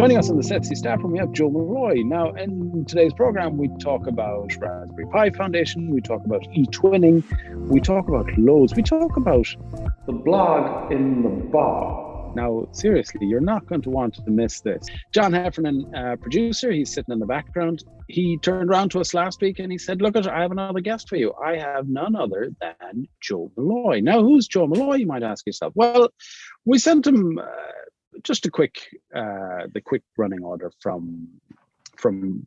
Joining us on the CESI Staffroom, we have Joe Molloy. Now, in today's program, we talk about Raspberry Pi Foundation, we talk about e-twinning, we talk about loads, we talk about the blog in the bog. Now, seriously, you're not going to want to miss this. John Heffernan, producer, he's sitting in the background. He turned around to us last week and he said, look, I have another guest for you. I have none other than Joe Molloy. Now, who's Joe Molloy, you might ask yourself? Well, we sent him just the quick running order from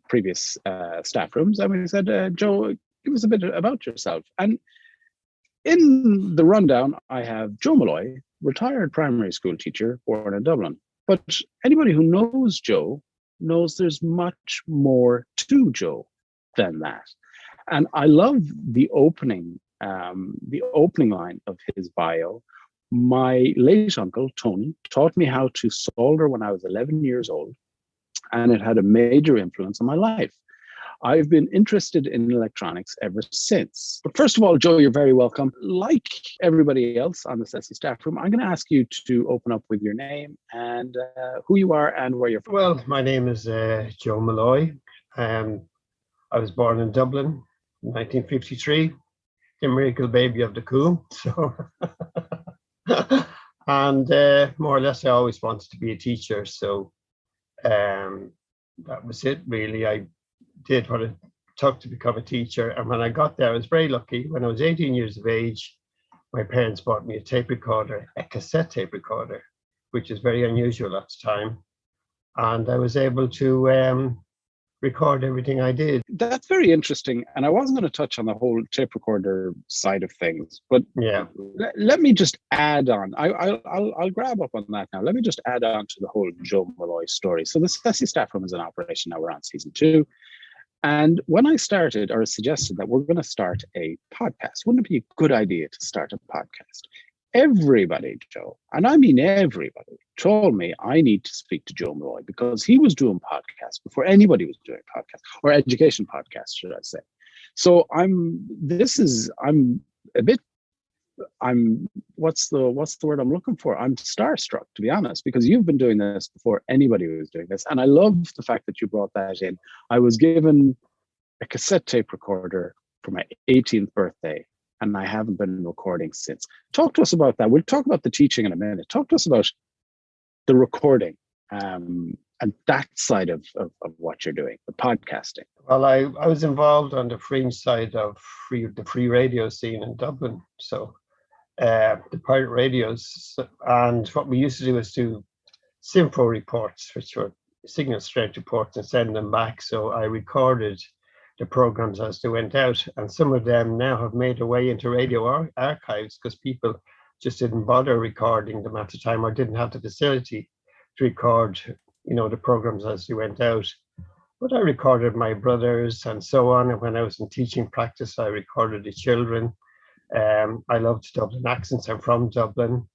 previous staff rooms, and we said, Joe, give us a bit about yourself. And in the rundown, I have Joe Molloy, retired primary school teacher, born in Dublin. But anybody who knows Joe knows there's much more to Joe than that. And I love the opening line of his bio. My late uncle, Tony, taught me how to solder when I was 11 years old, and it had a major influence on my life. I've been interested in electronics ever since. But first of all, Joe, you're very welcome. Like everybody else on the CESI staff room, I'm going to ask you to open up with your name and who you are and where you're from. Well, my name is Joe Molloy. I was born in Dublin in 1953, the miracle baby of the coup. So, and more or less, I always wanted to be a teacher. So that was it, really. I did what it took to become a teacher. And when I got there, I was very lucky. When I was 18 years of age, my parents bought me a tape recorder, a cassette tape recorder, which is very unusual at the time. And I was able to record everything I did. That's very interesting. And I wasn't going to touch on the whole tape recorder side of things, but yeah, let me just add on. I'll grab up on that now. Let me just add on to the whole Joe Molloy story. So the CESI staff room is in operation now. We're on season 2. And when I started or suggested that we're going to start a podcast, wouldn't it be a good idea to start a podcast? Everybody, Joe, and I mean everybody, told me I need to speak to Joe Molloy because he was doing podcasts before anybody was doing podcasts, or education podcasts, should I say. So what's the word I'm looking for? I'm starstruck, to be honest, because you've been doing this before anybody was doing this. And I love the fact that you brought that in. I was given a cassette tape recorder for my 18th birthday, and I haven't been recording since. Talk to us about that. We'll talk about the teaching in a minute. Talk to us about the recording and that side of what you're doing, the podcasting. Well, I was involved on the fringe side of the free radio scene in Dublin. So the pirate radios, and what we used to do was do SINFO reports, which were signal strength reports, and send them back. So I recorded the programs as they went out, and some of them now have made their way into radio archives because people just didn't bother recording them at the time, or didn't have the facility to record, the programs as they went out. But I recorded my brothers and so on, and when I was in teaching practice, I recorded the children. I loved Dublin accents. I'm from Dublin,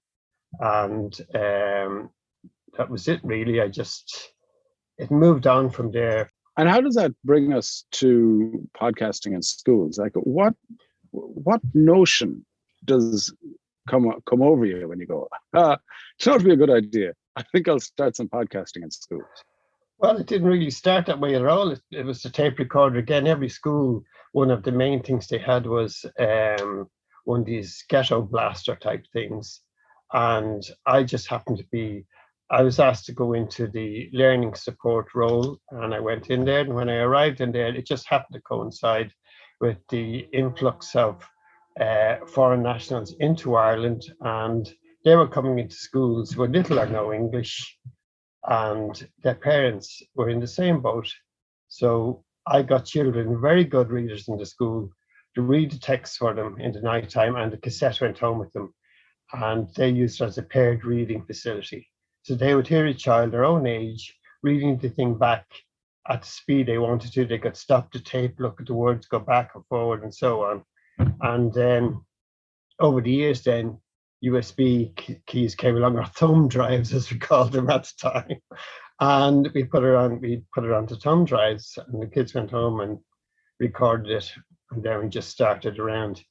and that was it, really. It moved on from there. And how does that bring us to podcasting in schools? Like, what notion does come over you when you go, it's not be a good idea? I think I'll start some podcasting in schools. Well, it didn't really start that way at all. It was the tape recorder. Again, every school, one of the main things they had was one of these ghetto blaster type things. And I just happened to I was asked to go into the learning support role, and I went in there. And when I arrived in there, it just happened to coincide with the influx of foreign nationals into Ireland, and they were coming into schools with little or no English, and their parents were in the same boat. So I got children, very good readers in the school, to read the text for them in the night time, and the cassette went home with them, and they used it as a paired reading facility. So they would hear a child their own age reading the thing back at the speed they wanted to. They could stop the tape, look at the words, go back and forward, and so on. And then over the years, then USB keys came along, or thumb drives, as we called them at the time, and we put it onto thumb drives, and the kids went home and recorded it, and then we just started around,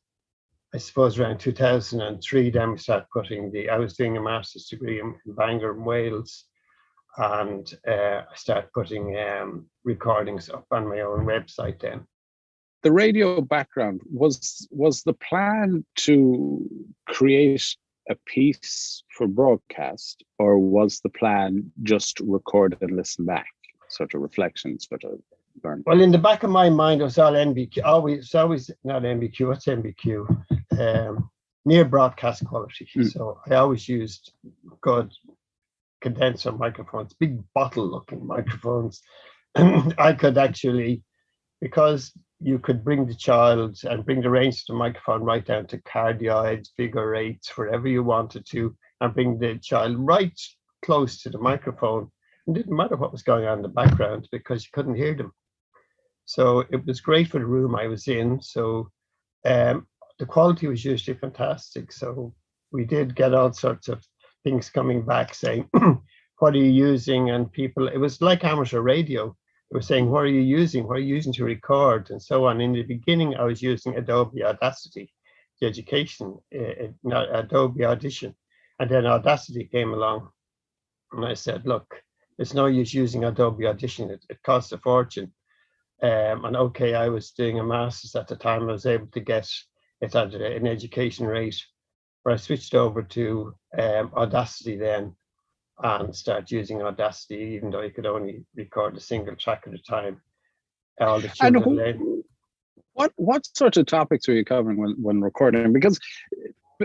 I suppose, around 2003. Then we started I was doing a master's degree in Bangor, in Wales, and I started putting recordings up on my own website then. The radio background, was the plan to create a piece for broadcast, or was the plan just record and listen back, sort of reflections, sort of learn? Well, in the back of my mind, it was all NBQ, always not NBQ, what's NBQ? Near broadcast quality. So I always used good condenser microphones, big bottle-looking microphones. I could actually, because you could bring the child and bring the range of the microphone right down to cardioids, figure eights, wherever you wanted to, and bring the child right close to the microphone. It didn't matter what was going on in the background because you couldn't hear them. So it was great for the room I was in. So the quality was usually fantastic. So we did get all sorts of things coming back saying, what are you using? And people, it was like amateur radio. They were saying, what are you using? What are you using to record? And so on. In the beginning, I was using Adobe Audacity, the education, Adobe Audition. And then Audacity came along. And I said, look, there's no use using Adobe Audition. It costs a fortune. And okay, I was doing a master's at the time. I was able to get it at an education rate, where I switched over to Audacity then, and start using Audacity, even though you could only record a single track at a time. All the children learn. What sort of topics were you covering when recording? Because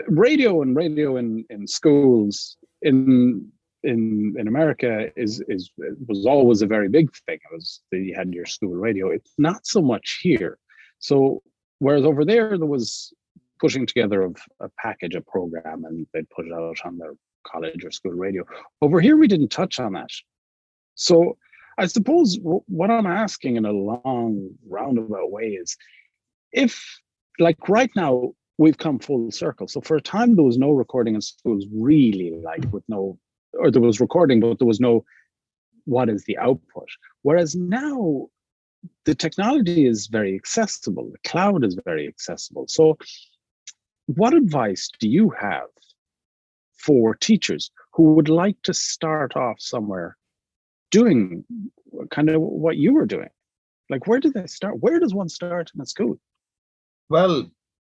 radio in schools in America was always a very big thing. It was that you had your school radio. It's not so much here. So whereas over there was putting together of a package, a program, and they'd put it out on their college or school radio. Over here, we didn't touch on that. So I suppose what I'm asking in a long roundabout way is, if, like right now, we've come full circle. So for a time, there was no recording in schools really, like with no, or there was recording, but there was no, what is the output? Whereas now, the technology is very accessible. The cloud is very accessible. So what advice do you have for teachers who would like to start off somewhere doing kind of what you were doing? Like, where do they start? Where does one start in a school? Well,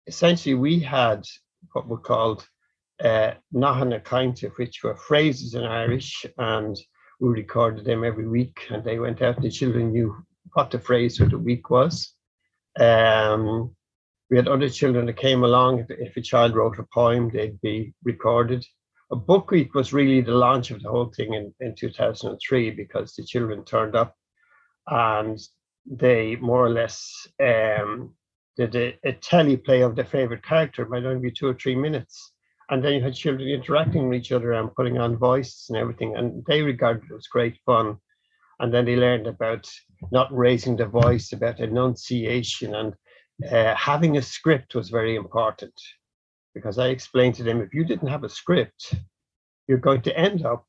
essentially, we had what were called Nahana Kainte, which were phrases in Irish, and we recorded them every week, and they went out and the children knew what the phrase for the week was. We had other children that came along. If a child wrote a poem, they'd be recorded. A book week was really the launch of the whole thing in 2003, because the children turned up and they more or less did a teleplay of their favorite character. It might only be 2 or 3 minutes. And then you had children interacting with each other and putting on voices and everything. And they regarded it as great fun. And then they learned about not raising the voice, about enunciation, and having a script was very important, because I explained to them, if you didn't have a script, you're going to end up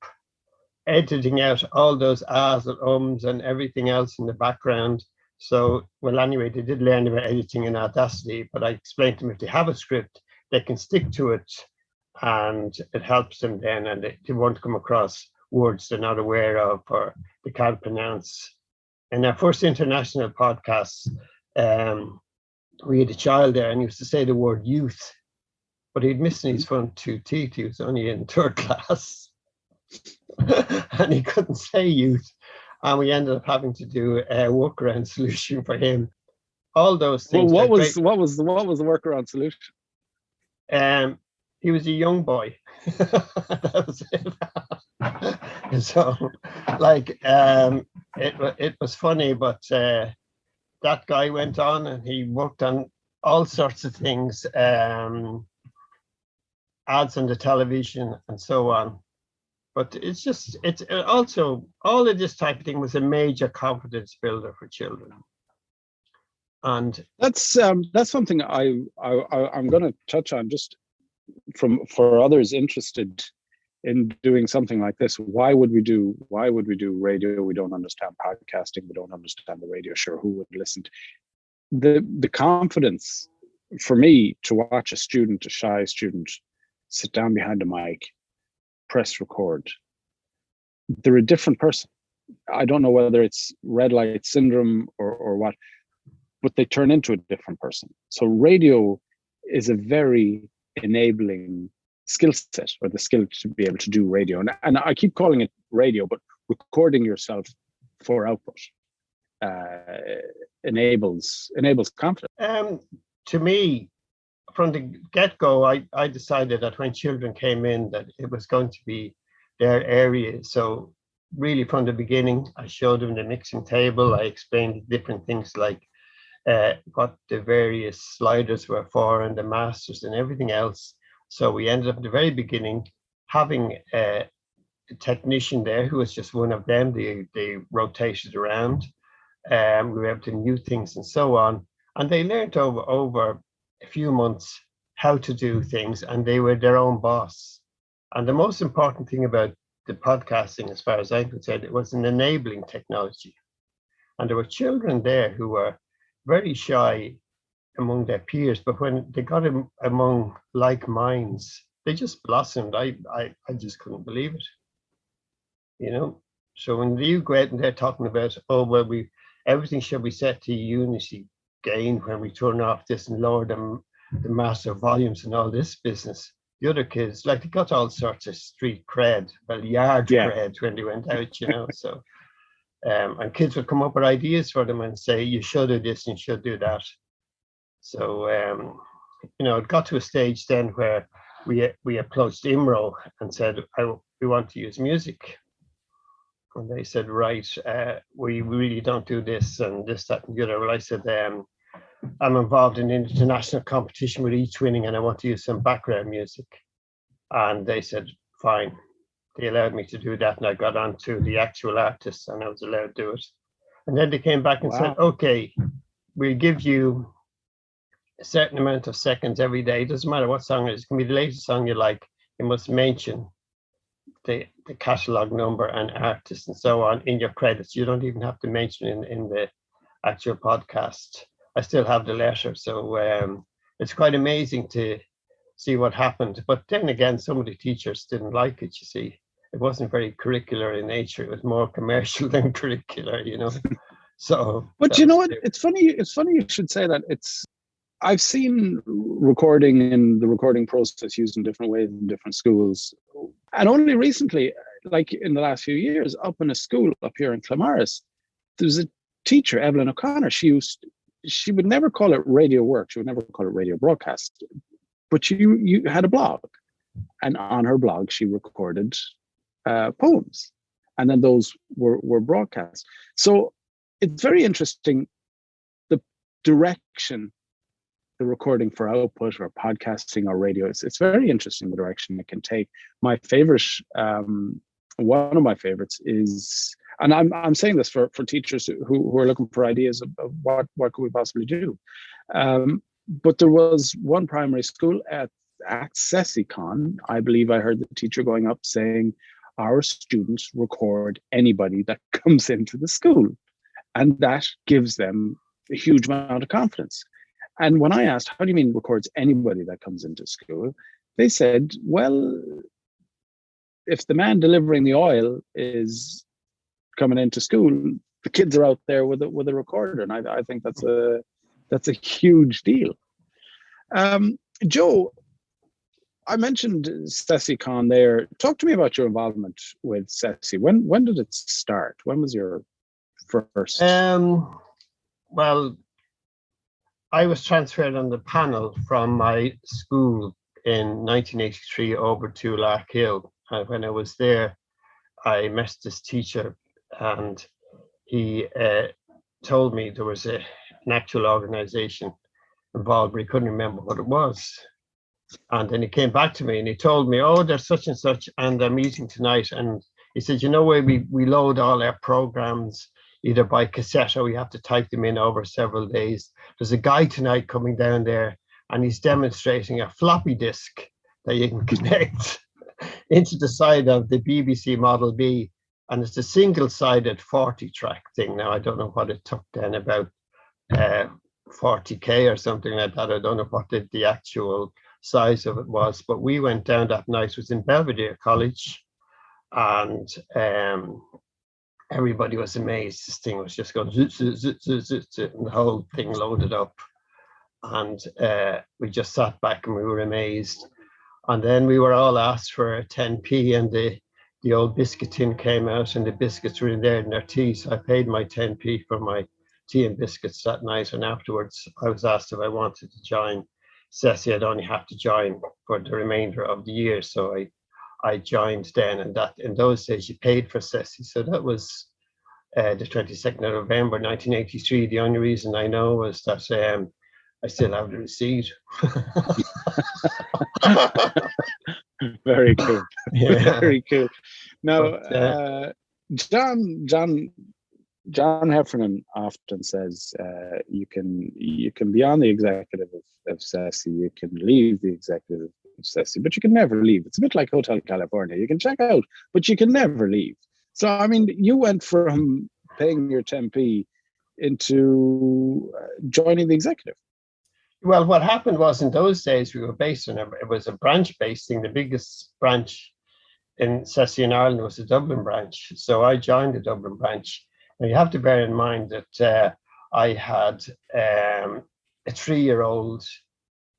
editing out all those ahs and ums and everything else in the background. So, well, anyway, they did learn about editing in Audacity, but I explained to them, if they have a script, they can stick to it, and it helps them then, and they won't come across words they're not aware of or they can't pronounce. In our first international podcast, we had a child there, and he used to say the word youth, but he'd missed his front 2 teeth. He was only in 3rd class, and he couldn't say youth. And we ended up having to do a workaround solution for him. All those things. Well, what was the workaround solution? He was a young boy. That was it. So, like, it was funny, but that guy went on and he worked on all sorts of things, ads on the television and so on. But it's also, all of this type of thing was a major confidence builder for children. And that's something I'm going to touch on, just for others interested in doing something like this. Why would we do radio? We don't understand podcasting. We don't understand the radio. Sure, who would listen? The confidence for me to watch a shy student, sit down behind a mic, press record. they're a different person. I don't know whether it's red light syndrome or what, but they turn into a different person. So radio is a very enabling skill set, or the skill to be able to do radio. And I keep calling it radio, but recording yourself for output enables confidence. To me, from the get-go, I decided that when children came in, that it was going to be their area. So really from the beginning, I showed them the mixing table. I explained different things like what the various sliders were for and the masters and everything else. So we ended up at the very beginning having a technician there who was just one of them. They rotated around. We were able to do new things and so on. And they learned over a few months how to do things, and they were their own boss. And the most important thing about the podcasting, as far as I could say, it was an enabling technology. And there were children there who were very shy among their peers, but when they got among like minds, they just blossomed. I just couldn't believe it, you know. So when you go out and they're talking about, oh well, everything should be set to unity gain when we turn off this and lower the master volumes and all this business. The other kids, like, they got all sorts of street cred, well, yard cred when they went out, you know. So and kids would come up with ideas for them and say, you should do this and you should do that. So you know, it got to a stage then where we approached IMRO and said, we want to use music. And they said, right, we really don't do this and this, that, and the other. Well, I said, I'm involved in an international competition with ETraining and I want to use some background music. And they said, fine. They allowed me to do that, and I got on to the actual artists and I was allowed to do it. And then they came back and said, okay, we'll give you a certain amount of seconds every day. It doesn't matter what song it is. It can be the latest song you like. You must mention the catalog number and artist and so on in your credits. You don't even have to mention in the actual podcast. I still have the letter. So it's quite amazing to see what happened. But then again, some of the teachers didn't like it, you see. It wasn't very curricular in nature. It was more commercial than curricular, you know. So, but you know what? It's funny you should say that. I've seen recording in the recording process used in different ways in different schools. And only recently, like in the last few years, up in a school up here in Clamaris, there was a teacher, Evelyn O'Connor. She would never call it radio work. She would never call it radio broadcast. But you had a blog. And on her blog, she recorded poems. And then those were broadcast. So it's very interesting, the direction the recording for output or podcasting or radio. It's very interesting the direction it can take. My favorite, one of my favorites is, and I'm saying this for teachers who are looking for ideas of what could we possibly do. But there was one primary school at CESI Con, I believe I heard the teacher going up saying, our students record anybody that comes into the school. And that gives them a huge amount of confidence. And when I asked, how do you mean records anybody that comes into school? They said, well, if the man delivering the oil is coming into school, the kids are out there with a recorder. And I think that's a huge deal. Joe, I mentioned CESI Con there. Talk to me about your involvement with CESI. When did it start? When was your first? Well, I was transferred on the panel from my school in 1983 over to Larkhill. And when I was there, I met this teacher and he told me there was an actual organization involved, but he couldn't remember what it was. And then he came back to me and he told me, oh, there's such and such, and they're meeting tonight. And he said, you know where we load all our programs either by cassette or we have to type them in over several days. There's a guy tonight coming down there and he's demonstrating a floppy disk that you can connect into the side of the BBC Model B. And it's a single-sided 40-track thing. Now, I don't know what it took then, about 40K or something like that. I don't know what the actual size of it was, but we went down that night. It was in Belvedere College. and everybody was amazed. This thing was just going zoot, zoot, zoot, zoot, zoot, zoot, and the whole thing loaded up. And we just sat back and we were amazed. And then we were all asked for a 10p, and the old biscuit tin came out, and the biscuits were in there in their tea. So I paid my 10p for my tea and biscuits that night. And afterwards, I was asked if I wanted to join CESI. I'd only have to join for the remainder of the year. So I joined then, and that in those days you paid for CESI. So that was the 22nd of November 1983. The only reason I know was that I still have the receipt. Very cool. Yeah. Very cool. Now, John Heffernan often says you can be on the executive of CESI, you can leave the executive of CESI, but you can never leave. It's a bit like Hotel California. You can check out, but you can never leave. So, I mean, you went from paying your 10p into joining the executive. Well, what happened was, in those days we were based on it was a branch-based thing. The biggest branch in CESI in Ireland was the Dublin branch. So I joined the Dublin branch. Now you have to bear in mind that I had a 3-year-old,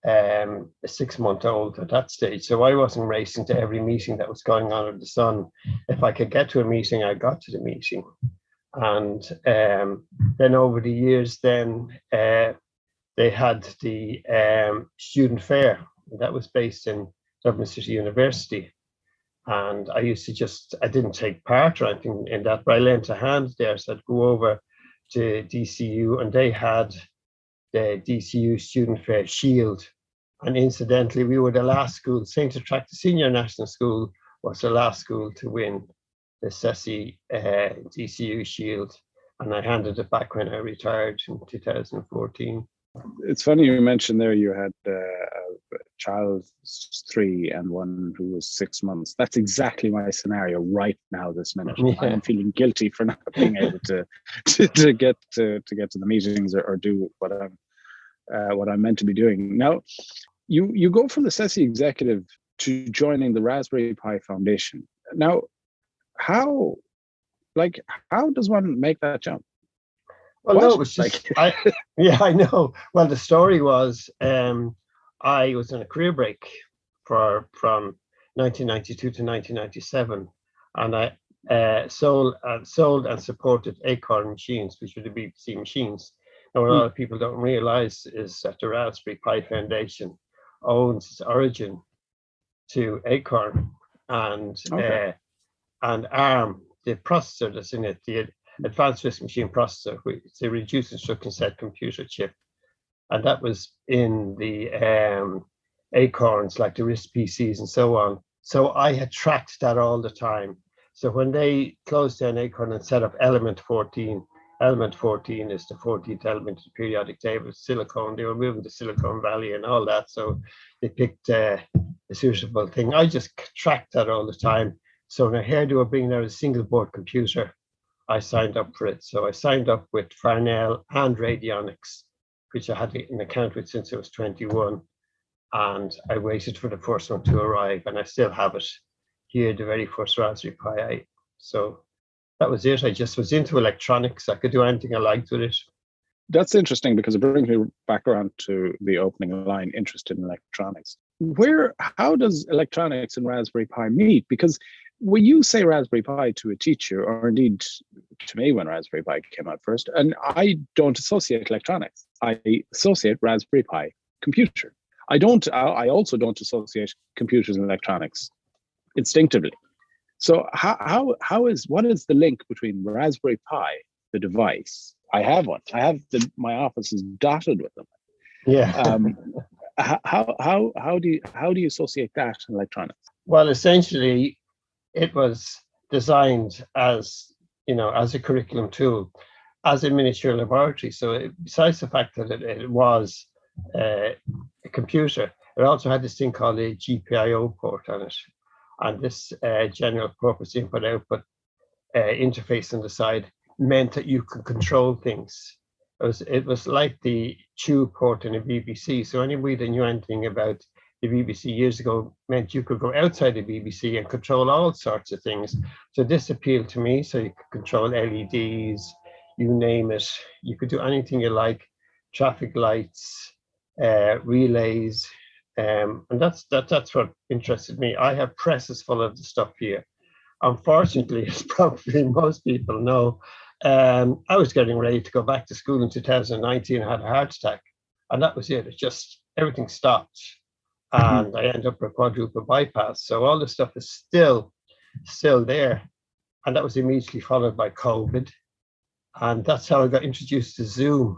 a 6-month-old at that stage. So I wasn't racing to every meeting that was going on under the sun. If I could get to a meeting, I got to the meeting. And then over the years, then they had the student fair that was based in Dublin City University. And I used to I didn't take part or anything in that, but I lent a hand there. So I'd go over to DCU, and they had the DCU Student Fair Shield. And incidentally, we were the last school. St. Attracta Senior National School was the last school to win the CESI DCU Shield. And I handed it back when I retired in 2014. It's funny you mentioned there you had a child 3 and one who was 6 months. That's exactly my scenario right now, this minute. Yeah. I'm feeling guilty for not being able to get to the meetings or do what I'm meant to be doing. Now, you go from the CESI executive to joining the Raspberry Pi Foundation. Now, how does one make that jump? Well, no, it was just, I know. Well, the story was, I was on a career break from 1992 to 1997, and I sold and supported Acorn machines, which were the BBC machines. Now, what a lot of people don't realize is that the Raspberry Pi Foundation owns its origin to Acorn and ARM, the processor that's in it, the Advanced RISC Machine Processor, which is a reduced instruction set computer chip. And that was in the Acorns, like the RISC PCs and so on. So I had tracked that all the time. So when they closed down Acorn and set up Element 14, Element 14 is the 14th element of the periodic table, silicon. They were moving to Silicon Valley and all that. So they picked a suitable thing. I just tracked that all the time. So when I heard they were bringing out a single board computer, I signed up for it. So I signed up with Farnell and Radionics, which I had an account with since I was 21. And I waited for the first one to arrive, and I still have it here, the very first Raspberry Pi. So that was it. I just was into electronics. I could do anything I liked with it. That's interesting because it brings me back around to the opening line, interested in electronics. How does electronics and Raspberry Pi meet? Because when you say Raspberry Pi to a teacher, or indeed to me when Raspberry Pi came out first, and I don't associate electronics. I associate Raspberry Pi computer. I also don't associate computers and electronics instinctively. So what is the link between Raspberry Pi, the device? I have one. My office is dotted with them. Yeah. How do you associate that in electronics? Well, essentially, it was designed as a curriculum tool, as a miniature laboratory. So besides the fact that it was a computer, it also had this thing called a GPIO port on it, and this general purpose input-output interface on the side meant that you could control things. It was like the tube port in a BBC. So anybody that knew anything about the BBC years ago meant you could go outside the BBC and control all sorts of things. So this appealed to me. So you could control LEDs, you name it. You could do anything you like, traffic lights, relays. And that's what interested me. I have presses full of the stuff here. Unfortunately, as probably most people know, I was getting ready to go back to school in 2019. I had a heart attack, and that was it. It just, everything stopped, and I ended up with a quadruple bypass. So all the stuff is still there, and that was immediately followed by COVID, and that's how I got introduced to Zoom.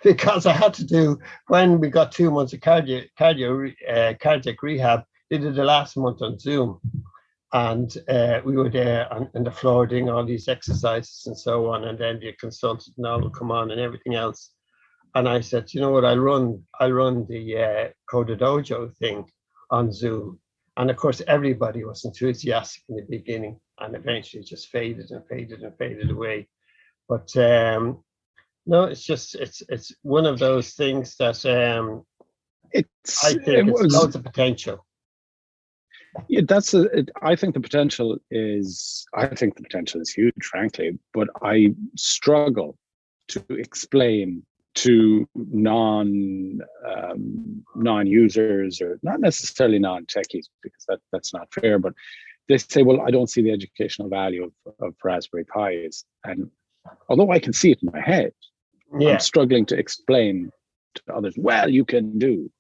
Because I had to do, when we got 2 months of cardiac rehab, they did the last month on Zoom. And we were there on the floor doing all these exercises and so on. And then the consultant and all will come on and everything else. And I said, you know what, I'll run the Dojo thing on Zoom. And of course, everybody was enthusiastic in the beginning, and eventually just faded and faded and faded away. But no, it's one of those things that I think it's loads of potential. Yeah, I think the potential is huge, frankly, but I struggle to explain to non-users, or not necessarily non-techies, because that's not fair, but they say, well, I don't see the educational value of Raspberry Pis. And although I can see it in my head, I'm struggling to explain to others, well, you can do.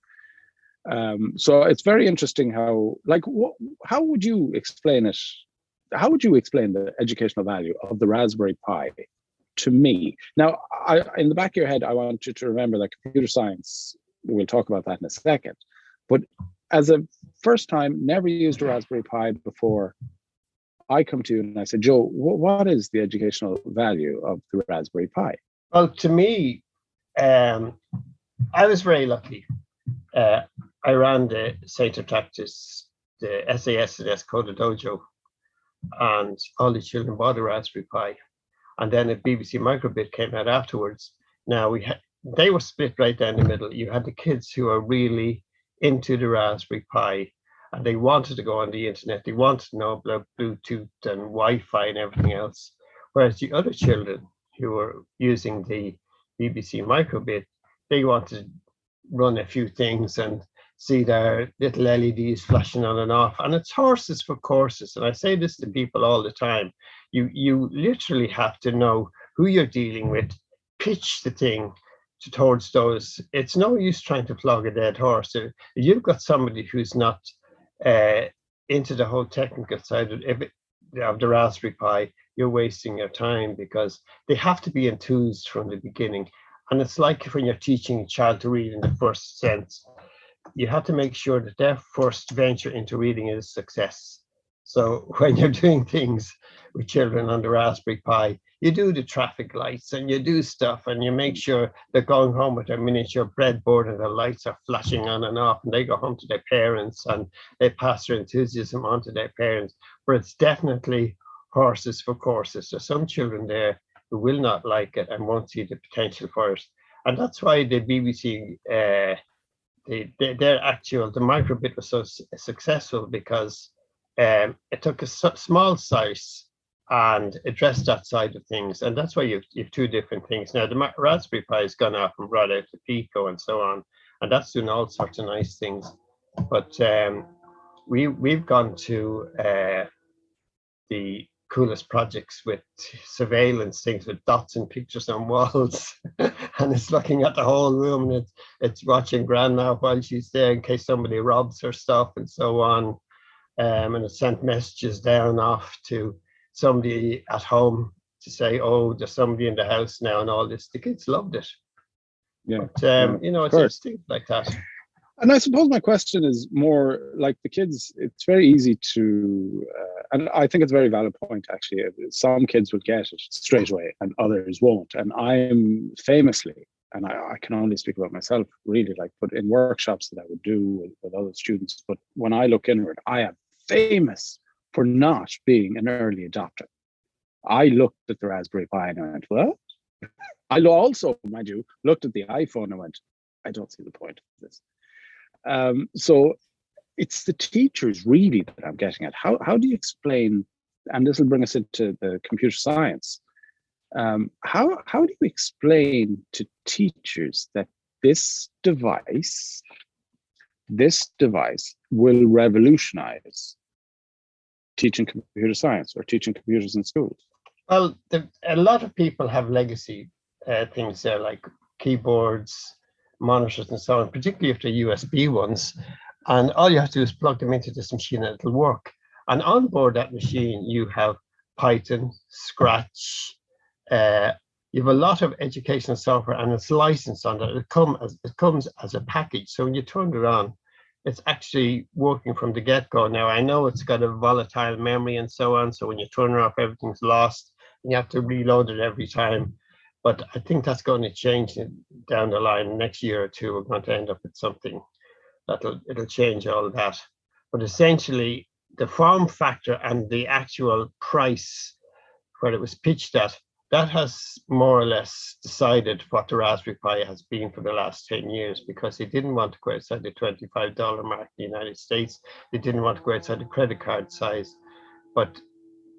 So it's very interesting how would you explain it? How would you explain the educational value of the Raspberry Pi to me? Now, in the back of your head, I want you to remember that computer science, we'll talk about that in a second, but as a first time, never used a Raspberry Pi before, I come to you and I said, Joe, what is the educational value of the Raspberry Pi? Well, to me, I was very lucky. I ran the St. Practice, the SAS Dojo, and all the children bought a Raspberry Pi. And then a BBC microbit came out afterwards. Now they were split right down the middle. You had the kids who are really into the Raspberry Pi, and they wanted to go on the internet. They wanted to know about Bluetooth and Wi-Fi and everything else. Whereas the other children who were using the BBC microbit, they wanted to run a few things and see their little LEDs flashing on and off. And it's horses for courses. And I say this to people all the time. You literally have to know who you're dealing with, pitch the thing towards those. It's no use trying to flog a dead horse. If you've got somebody who's not into the whole technical side of the Raspberry Pi, you're wasting your time, because they have to be enthused from the beginning. And it's like when you're teaching a child to read in the first sense, you have to make sure that their first venture into reading is a success. So when you're doing things with children on the Raspberry Pi, you do the traffic lights and you do stuff, and you make sure they're going home with their miniature breadboard and the lights are flashing on and off, and they go home to their parents and they pass their enthusiasm on to their parents. But it's definitely horses for courses. There's some children there who will not like it and won't see the potential for it. And that's why the BBC, the microbit was so successful, because it took a small size and addressed that side of things. And that's why you have two different things. Now, the Raspberry Pi has gone off and brought out the Pico and so on, and that's doing all sorts of nice things. But we've gone to the coolest projects with surveillance things, with dots and pictures on walls, and it's looking at the whole room, and it's watching grandma while she's there in case somebody robs her stuff and so on. And it sent messages down off to somebody at home to say, oh, there's somebody in the house now, and all this. The kids loved it. Yeah, but, it's things like that. And I suppose my question is more like the kids, it's very easy to, and I think it's a very valid point, actually. Some kids will get it straight away and others won't. And I'm famously, and I can only speak about myself really, but in workshops that I would do with other students, but when I look inward, I am famous for not being an early adopter. I looked at the Raspberry Pi and I went, well, I also, mind you, looked at the iPhone and went, I don't see the point of this. So it's the teachers really that I'm getting at. How do you explain, and this will bring us into the computer science, how do you explain to teachers that this device will revolutionize teaching computer science or teaching computers in schools? Well, a lot of people have legacy things there, like keyboards, monitors, and so on, particularly if they're USB ones. And all you have to do is plug them into this machine and it'll work. And on board that machine, you have Python, Scratch. You have a lot of educational software, and it's licensed on that. It comes as a package. So when you turn it on, it's actually working from the get-go. Now, I know it's got a volatile memory and so on. So when you turn it off, everything's lost, and you have to reload it every time. But I think that's going to change down the line. Next year or two, we're going to end up with something it'll change all of that. But essentially, the form factor and the actual price where it was pitched at, that has more or less decided what the Raspberry Pi has been for the last 10 years, because they didn't want to go outside the $25 mark in the United States. They didn't want to go outside the credit card size. But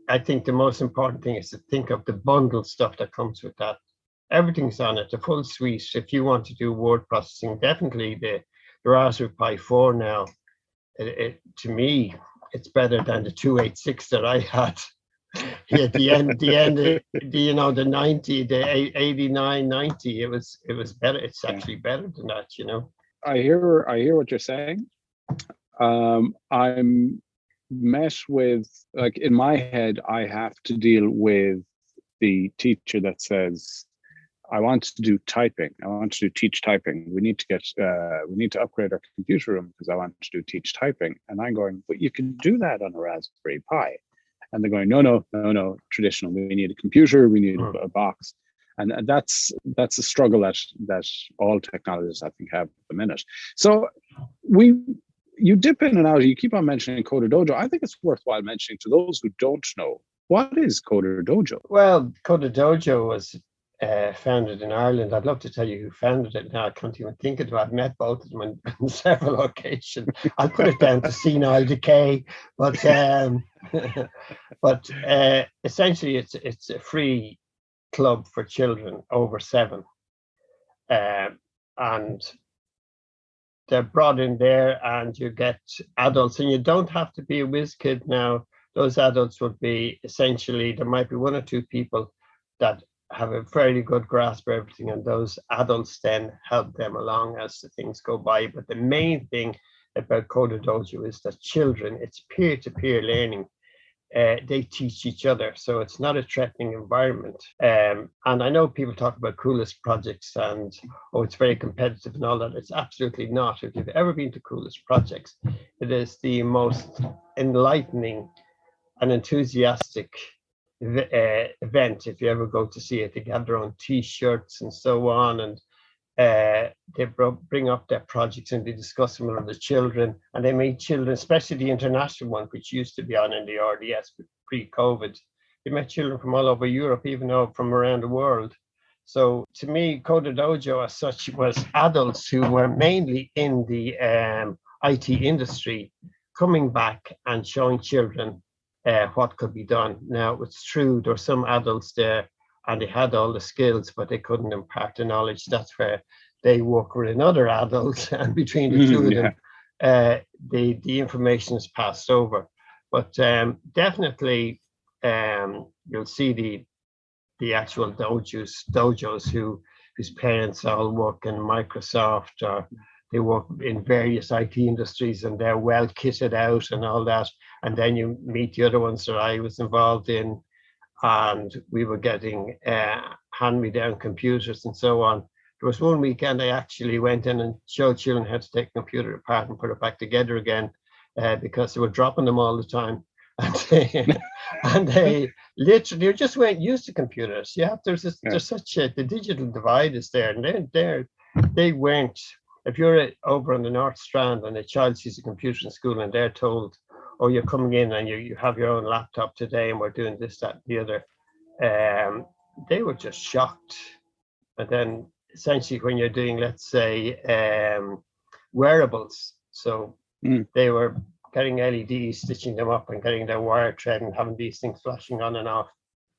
I think the most important thing is to think of the bundle stuff that comes with that. Everything's on it, the full suite. If you want to do word processing, definitely the Raspberry Pi 4 now, to me, it's better than the 286 that I had. At the end, the 90, the 89, 90, it was better. It's actually better than that, I hear what you're saying. I'm met with, like, in my head, I have to deal with the teacher that says, I want to do typing. I want to teach typing. We need to upgrade our computer room because I want to teach typing. And I'm going, but you can do that on a Raspberry Pi. And they're going, no, traditional. We need a computer. We need a box. And that's a struggle that all technologists, I think, have at the minute. So you dip in and out. You keep on mentioning Coder Dojo. I think it's worthwhile mentioning to those who don't know, what is Coder Dojo? Well, Coder Dojo was founded in Ireland. I'd love to tell you who founded it now. I can't even think of it. I've met both of them on several occasions. I'll put it down to senile decay, but essentially it's a free club for children over 7, and they're brought in there, and you get adults, and you don't have to be a whiz kid now. Those adults would be essentially, there might be 1 or 2 people that have a fairly good grasp of everything, and those adults then help them along as the things go by. But the main thing about Coder Dojo is that children, it's peer-to-peer learning. They teach each other, so it's not a threatening environment. And I know people talk about coolest projects and, it's very competitive and all that. It's absolutely not. If you've ever been to coolest projects, it is the most enlightening and enthusiastic event. If you ever go to see it, they have their own T-shirts and so on, and they bring up their projects and they discuss them with the children, and they meet children, especially the international one, which used to be on in the RDS pre-COVID. They met children from all over Europe, even though from around the world. So to me, Coder Dojo as such was adults who were mainly in the IT industry coming back and showing children what could be done. Now, it's true, there were some adults there and they had all the skills, but they couldn't impart the knowledge. That's where they work with another adult, and between the two of them, the information is passed over. But definitely, you'll see the actual dojos whose parents all work in Microsoft, or they work in various IT industries, and they're well kitted out and all that. And then you meet the other ones that I was involved in, and we were getting hand-me-down computers and so on. There was one weekend I actually went in and showed children how to take a computer apart and put it back together again, because they were dropping them all the time. And they literally just weren't used to computers. Yeah, there's such the digital divide is there, and they weren't. If you're over on the North Strand and a child sees a computer in school and they're told, oh, you're coming in and you have your own laptop today and we're doing this, that, and the other, they were just shocked. And then essentially when you're doing, let's say, wearables, So they were getting LEDs, stitching them up and getting their wire thread and having these things flashing on and off.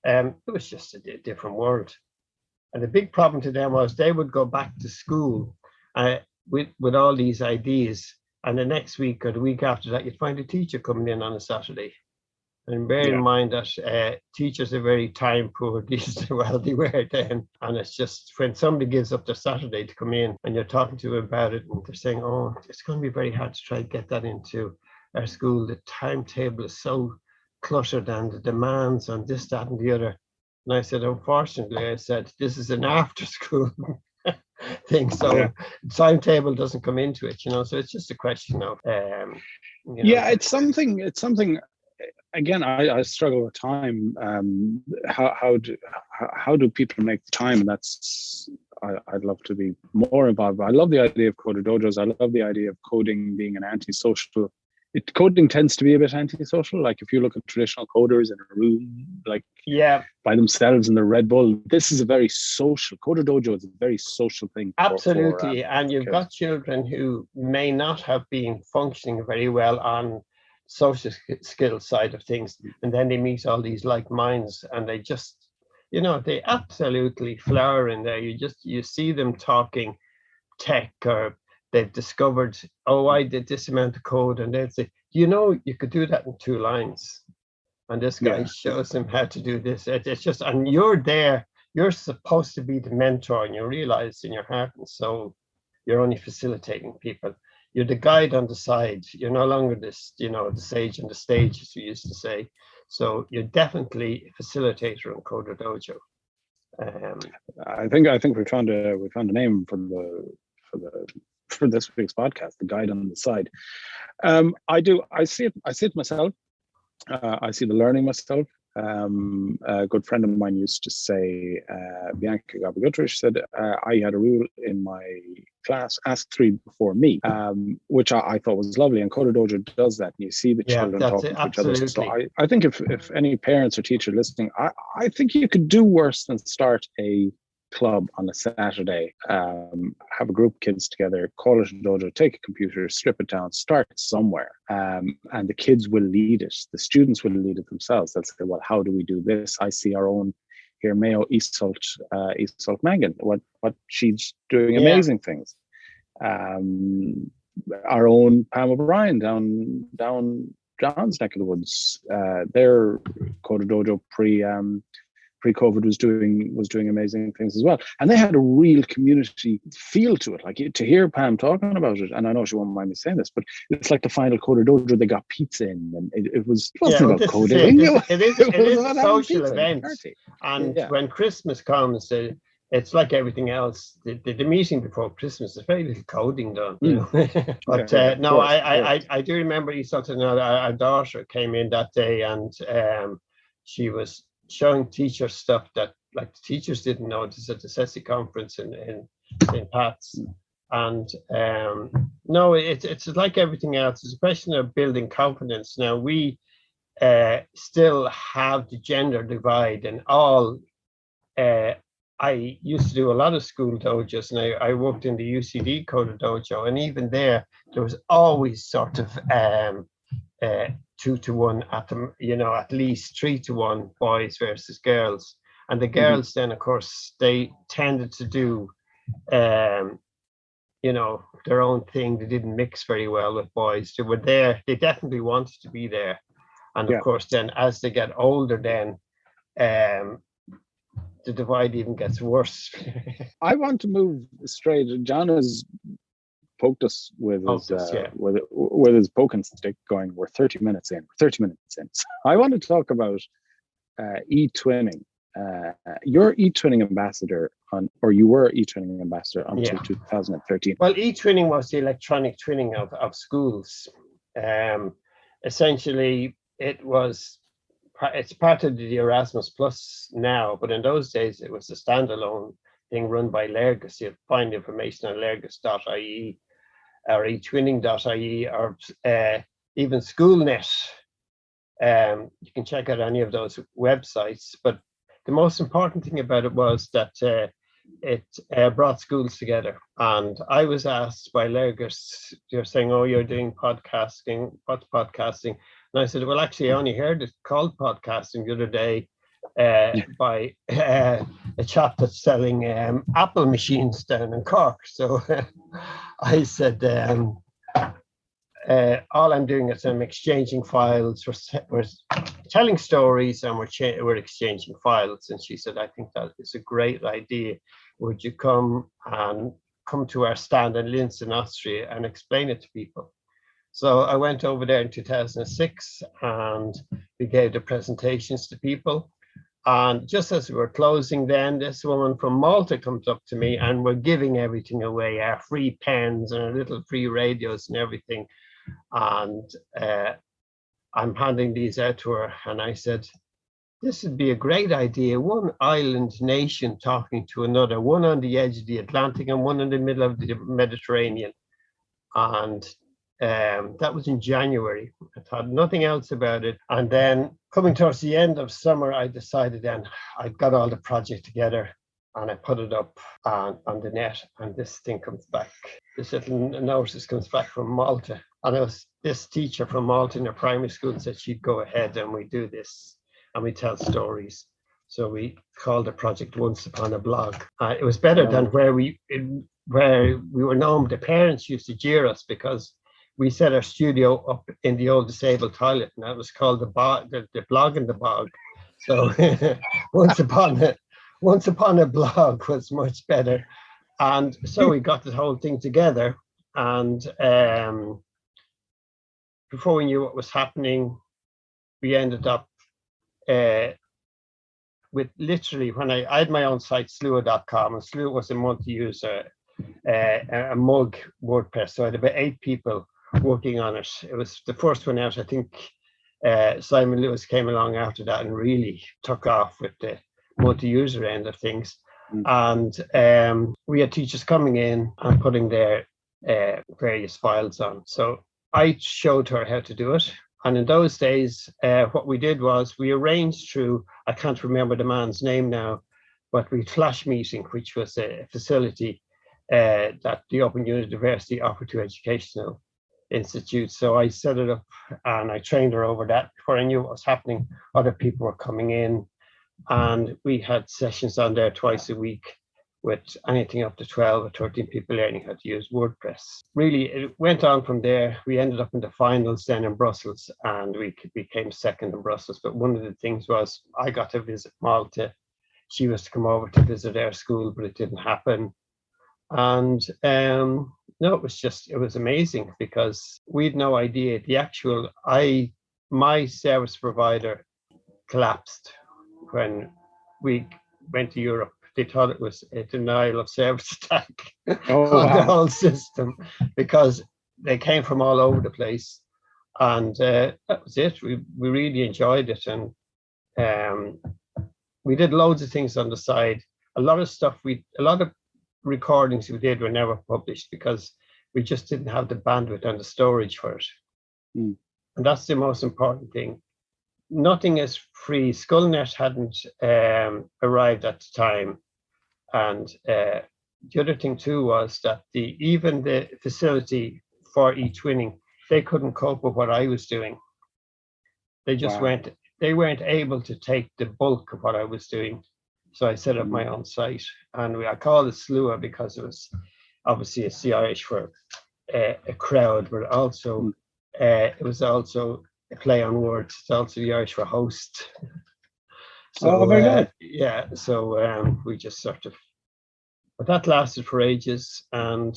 It was just a different world. And the big problem to them was they would go back to school with all these ideas, and the next week or the week after that, you'd find a teacher coming in on a Saturday. And bear in mind that teachers are very time poor, at least well they were then. And it's just when somebody gives up their Saturday to come in and you're talking to them about it and they're saying, oh, it's going to be very hard to try to get that into our school. The timetable is so cluttered and the demands on this, that and the other. And I said, unfortunately, I said, this is an after school thing. So timetable doesn't come into it, you know, so it's just a question of, you know. It's something, again, I struggle with time. How do people make the time? And that's, I'd love to be more involved. I love the idea of coder dojos. I love the idea of coding being an antisocial. Coding tends to be a bit antisocial. Like if you look at traditional coders in a room, like by themselves in the Red Bull, this is a very social. Coder dojo is a very social thing. Absolutely, and you've got children who may not have been functioning very well on social skills side of things, and then they meet all these like minds, and they just, you know, they absolutely flower in there. You see them talking tech, or they've discovered, oh, I did this amount of code, and they'd say, you know, you could do that in 2 lines, and this guy shows them how to do this. It's just, and you're there, you're supposed to be the mentor, and you realize in your heart and soul you're only facilitating people. You're the guide on the side. You're no longer this, you know, the sage on the stage, as we used to say. So you're definitely a facilitator in Coder Dojo. I think we found a name for this week's podcast, the guide on the side. I see it myself. I see the learning myself. A good friend of mine used to say, Bianca Gabagutrish said, I had a rule in my class, ask 3 before me, which I thought was lovely. And Coder Dojo does that. And you see the children talking to each other. So I think if any parents or teacher listening, I think you could do worse than start a club on a Saturday, have a group of kids together, call it a dojo, take a computer, strip it down, start somewhere, and the kids will lead it. The students will lead it themselves. They'll say, well, how do we do this? I see our own here, Mayo Isolt Mangan, what she's doing amazing things. Our own Pam O'Brien down John's neck of the woods, their Coder Dojo pre-COVID was doing amazing things as well, and they had a real community feel to it. Like, to hear Pam talking about it, and I know she won't mind me saying this, but it's like the final Coder Dojo. They got pizza in, and it wasn't about coding. It is a social event, and when Christmas comes, it's like everything else. The meeting before Christmas, there's very little coding done, you know. But I do remember our daughter came in that day, and she was showing teachers stuff that, like, the teachers didn't know. This at the CESI conference in St. Pat's. And no, it's like everything else. It's a question of building confidence. Now, we still have the gender divide, and all. I used to do a lot of school dojos, and I worked in the UCD Coder Dojo, and even there was always sort of 2 to 1 at least 3 to 1 boys versus girls. And the girls then, of course, they tended to do their own thing. They didn't mix very well with boys. They were there, they definitely wanted to be there. And of course then, as they get older, then the divide even gets worse. I want to move straight. John has poked us with his poking stick, going, we're 30 minutes in. So I want to talk about e-twinning. You're e-twinning ambassador you were e-twinning ambassador until 2013. Well, e-twinning was the electronic twinning of schools. Essentially, it's part of the Erasmus Plus now, but in those days it was a standalone thing run by Lergus. You'll find information on lergus.ie or etwinning.ie, or even SchoolNet. You can check out any of those websites. But the most important thing about it was that it brought schools together. And I was asked by Lurgers, you're saying, oh, you're doing podcasting. What's podcasting? And I said, well, actually, I only heard it called podcasting the other day by a chap that's selling Apple machines down in Cork. So I said, all I'm doing is I'm exchanging files. We're telling stories and we're exchanging files. And she said, I think that is a great idea. Would you come to our stand in Linz in Austria and explain it to people? So I went over there in 2006 and we gave the presentations to people. And just as we were closing then, this woman from Malta comes up to me and we're giving everything away, our free pens and our little free radios and everything. And I'm handing these out to her. And I said, this would be a great idea. One island nation talking to another, one on the edge of the Atlantic and one in the middle of the Mediterranean. And that was in January. I thought nothing else about it. And then coming towards the end of summer, I decided then I got all the project together and I put it up on the net. And this thing comes back. This little notice comes back from Malta. And it was this teacher from Malta in a primary school said she'd go ahead and we do this and we tell stories. So we called the project Once Upon a Blog. It was better than where we were known. The parents used to jeer us because we set our studio up in the old disabled toilet, and that was called the blog in the bog. So once upon a blog was much better. And so we got the whole thing together. And before we knew what was happening, we ended up with literally, when I had my own site, slua.com, and Slua was a multi-user, a mug WordPress. So I had about 8 people working on it. It was the first one out. I think Simon Lewis came along after that and really took off with the multi-user end of things. And we had teachers coming in and putting their various files on. So I showed her how to do it. And in those days, what we did was we arranged through, I can't remember the man's name now, but we Flash Meeting, which was a facility that the Open University offered to educational institutes. So I set it up and I trained her over that. Before I knew what was happening, other people were coming in. And we had sessions on there twice a week with anything up to 12 or 13 people learning how to use WordPress. Really, it went on from there. We ended up in the finals then in Brussels and we became second in Brussels. But one of the things was I got to visit Malta. She was to come over to visit our school, but it didn't happen. And no, it was amazing because we had no idea. My service provider collapsed when we went to Europe. They thought it was a denial of service attack on the whole system because they came from all over the place. And that was it. We really enjoyed it. And we did loads of things on the side. A lot of recordings we did were never published because we just didn't have the bandwidth and the storage for it. And that's the most important thing. Nothing is free. SkullNet hadn't arrived at the time. And the other thing too was that even the facility for eTwinning, they couldn't cope with what I was doing. They just weren't able to take the bulk of what I was doing. So I set up my own site, and I called it Slua because it was obviously it's the Irish for a crowd, but also it was also a play on words. It's also the Irish for host. So very good. Yeah, so we just sort of, but that lasted for ages, and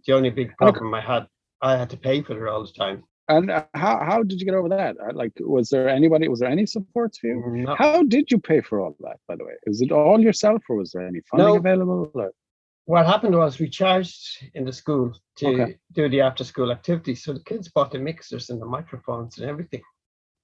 the only big problem I had to pay for it all the time. And how did you get over that? Like, was there any support for you? No. How did you pay for all that, by the way? Is it all yourself, or was there any funding available? Or? What happened was we charged in the school to do the after-school activities. So the kids bought the mixers and the microphones and everything.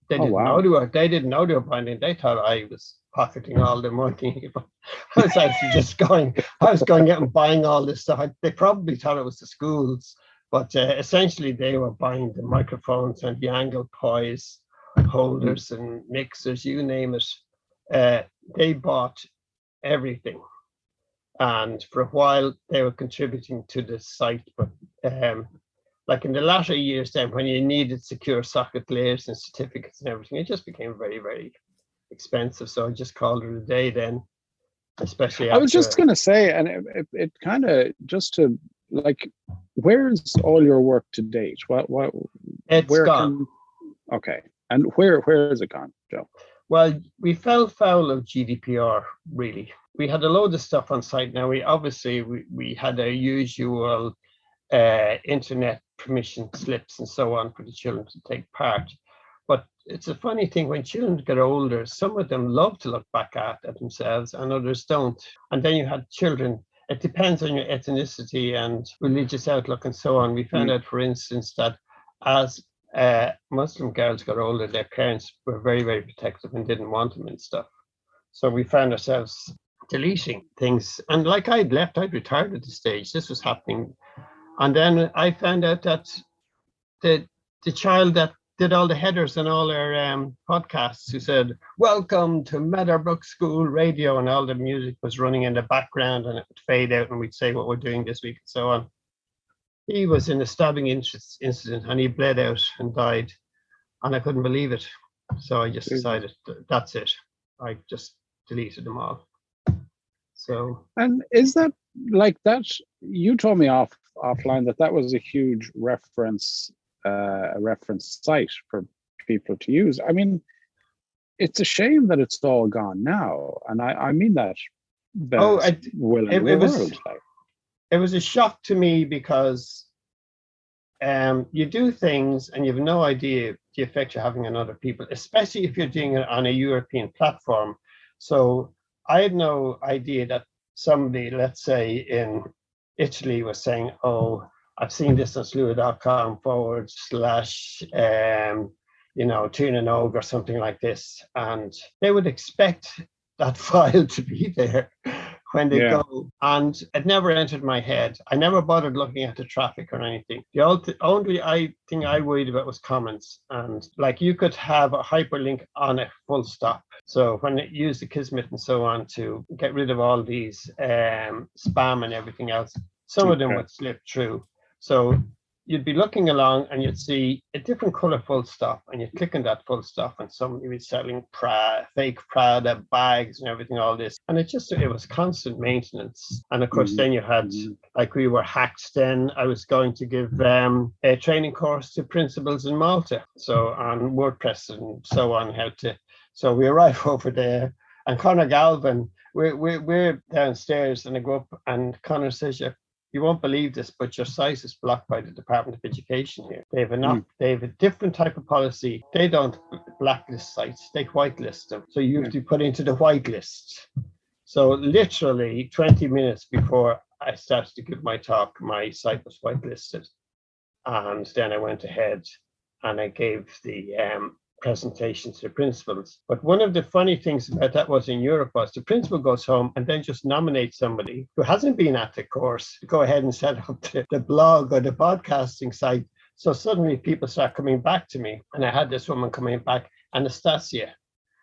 They didn't know they were buying it. They thought I was pocketing all the money. I was actually just going out and buying all this stuff. They probably thought it was the schools. But essentially, they were buying the microphones and the angle poise holders and mixers, you name it. They bought everything. And for a while, they were contributing to the site. But like in the latter years, then when you needed secure socket layers and certificates and everything, it just became very, very expensive. So I just called it a day then, especially I was after. just going to say, and it kind of just to like, where's all your work to date? What It's where gone. okay, and where is it gone, Joe? Well, we fell foul of GDPR, really. We had a load of stuff on site. Now, we had our usual internet permission slips and so on for the children to take part. But it's a funny thing, when children get older, some of them love to look back at themselves and others don't. And then you had children, it depends on your ethnicity and religious outlook and so on. We found out, for instance, that as Muslim girls got older, their parents were very, very protective and didn't want them and stuff. So we found ourselves deleting things. And like I'd retired at the stage, this was happening. And then I found out that the child that did all the headers and all our podcasts, who said, "Welcome to Meadowbrook School Radio," and all the music was running in the background and it would fade out and we'd say what we're doing this week and so on. He was in a stabbing incident and he bled out and died. And I couldn't believe it. So I just decided that's it. I just deleted them all. So. And is that like that? You told me offline that was a huge reference site for people to use. I mean, it's a shame that it's all gone now, and I mean that. It was a shock to me because you do things and you have no idea the effect you're having on other people, especially if you're doing it on a European platform. So I had no idea that somebody, let's say in Italy, was saying, "Oh, I've seen this on slua.com / Tuna Nog or something like this." And they would expect that file to be there when they go. And it never entered my head. I never bothered looking at the traffic or anything. The only thing I worried about was comments. And like you could have a hyperlink on a full stop. So when it used the Kismet and so on to get rid of all these spam and everything else, some of them would slip through. So you'd be looking along and you'd see a different color full stop and you'd click on that full stop and somebody was selling fake Prada bags and everything, all this. And it was constant maintenance. And of course, then you had, like we were hacked then. I was going to give a training course to principals in Malta. So on WordPress and so on, so we arrive over there and Conor Galvin, we're downstairs and I go up and Conor says, "You won't believe this, but your site is blocked by the Department of Education here. They have a different type of policy. They don't blacklist sites, they whitelist them. So you have to put into the whitelist." So literally 20 minutes before I started to give my talk, my site was whitelisted. And then I went ahead and I gave the presentation to the principals. But one of the funny things about that was in Europe was the principal goes home and then just nominates somebody who hasn't been at the course to go ahead and set up the blog or the podcasting site. So suddenly people start coming back to me. And I had this woman coming back, Anastasia.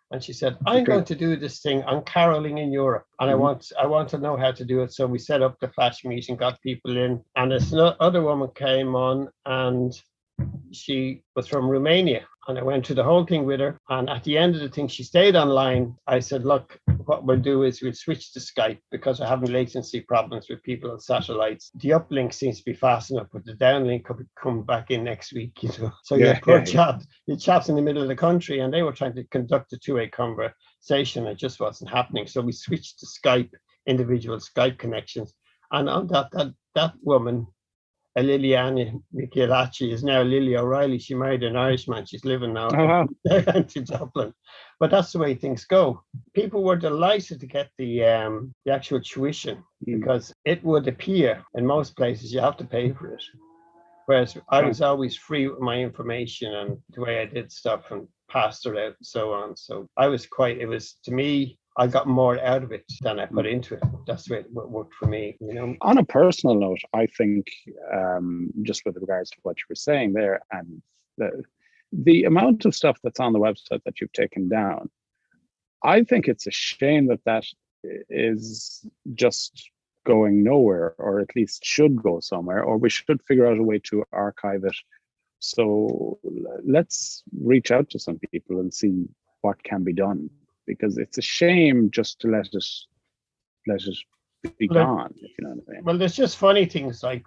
And she said, "I'm going to do this thing on caroling in Europe. And I want to know how to do it." So we set up the flash meeting, got people in. And this other woman came on and she was from Romania. And I went through the whole thing with her. And at the end of the thing, she stayed online. I said, "Look, what we'll do is we'll switch to Skype because we're having latency problems with people on satellites. The uplink seems to be fast enough, but the downlink could come back in next week, So your chaps in the middle of the country, and they were trying to conduct a two-way conversation. It just wasn't happening. So we switched to Skype, individual Skype connections. And on that woman, Liliana Michielacci, is now Lily O'Reilly. She married an Irishman. She's living now to Dublin. But that's the way things go. People were delighted to get the actual tuition because it would appear in most places you have to pay for it. Whereas I was always free with my information and the way I did stuff and passed it out and so on. So to me, I got more out of it than I put into it. That's the way it worked for me, On a personal note, I think just with regards to what you were saying there and the amount of stuff that's on the website that you've taken down, I think it's a shame that is just going nowhere, or at least should go somewhere, or we should figure out a way to archive it. So let's reach out to some people and see what can be done, because it's a shame just to let it be gone, if you know what I mean. Well, there's just funny things like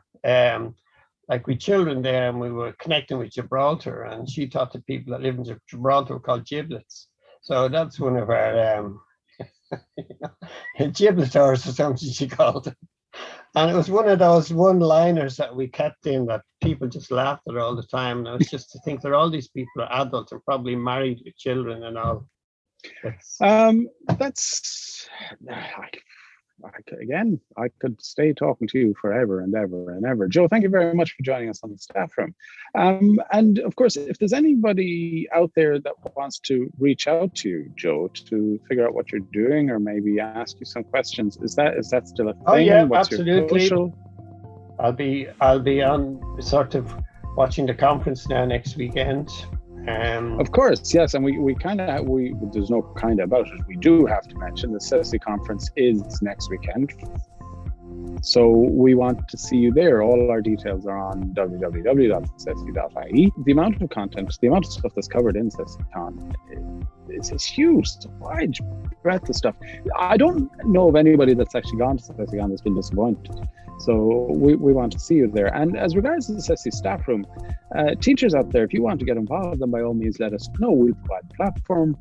with children there, and we were connecting with Gibraltar, and she thought the people that live in Gibraltar were called giblets. So that's one of our gibleters or something she called it. And it was one of those one-liners that we kept in that people just laughed at all the time. And I was just to think that all these people are adults and probably married with children and all. I could stay talking to you forever and ever and ever. Joe, thank you very much for joining us on the staff room. And of course, if there's anybody out there that wants to reach out to you, Joe, to figure out what you're doing or maybe ask you some questions, is that still a thing? Oh yeah, What's absolutely. Your I'll be on sort of watching the conference now next weekend. Of course, yes, and we there's no kind of about it. We do have to mention the CESI conference is next weekend, so we want to see you there. All our details are on www.cesi.ie. The amount of content, the amount of stuff that's covered in CESI Con is huge. It's a wide breadth of stuff. I don't know of anybody that's actually gone to CESI Con that's been disappointed. So we want to see you there. And as regards to the CESI staff room, teachers out there, if you want to get involved, then by all means let us know. We'll provide the platform.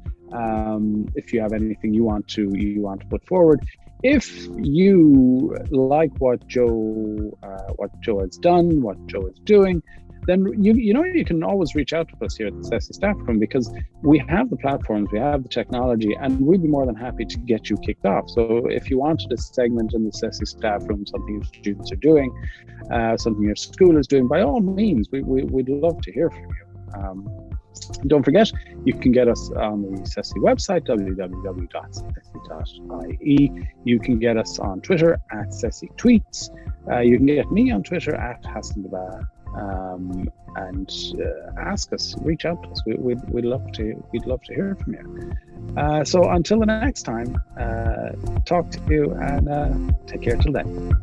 If you have anything you want to put forward. If you like what Joe has done, what Joe is doing, then you can always reach out to us here at the CESI staff room, because we have the platforms, we have the technology, and we'd be more than happy to get you kicked off. So if you wanted a segment in the CESI staff room, something your students are doing, something your school is doing, by all means, we'd love to hear from you. Don't forget, you can get us on the CESI website, www.cesi.ie. You can get us on Twitter at CESI Tweets. You can get me on Twitter at Hassan and ask us, reach out to us. We'd love to hear from you. So until the next time, talk to you and take care till then.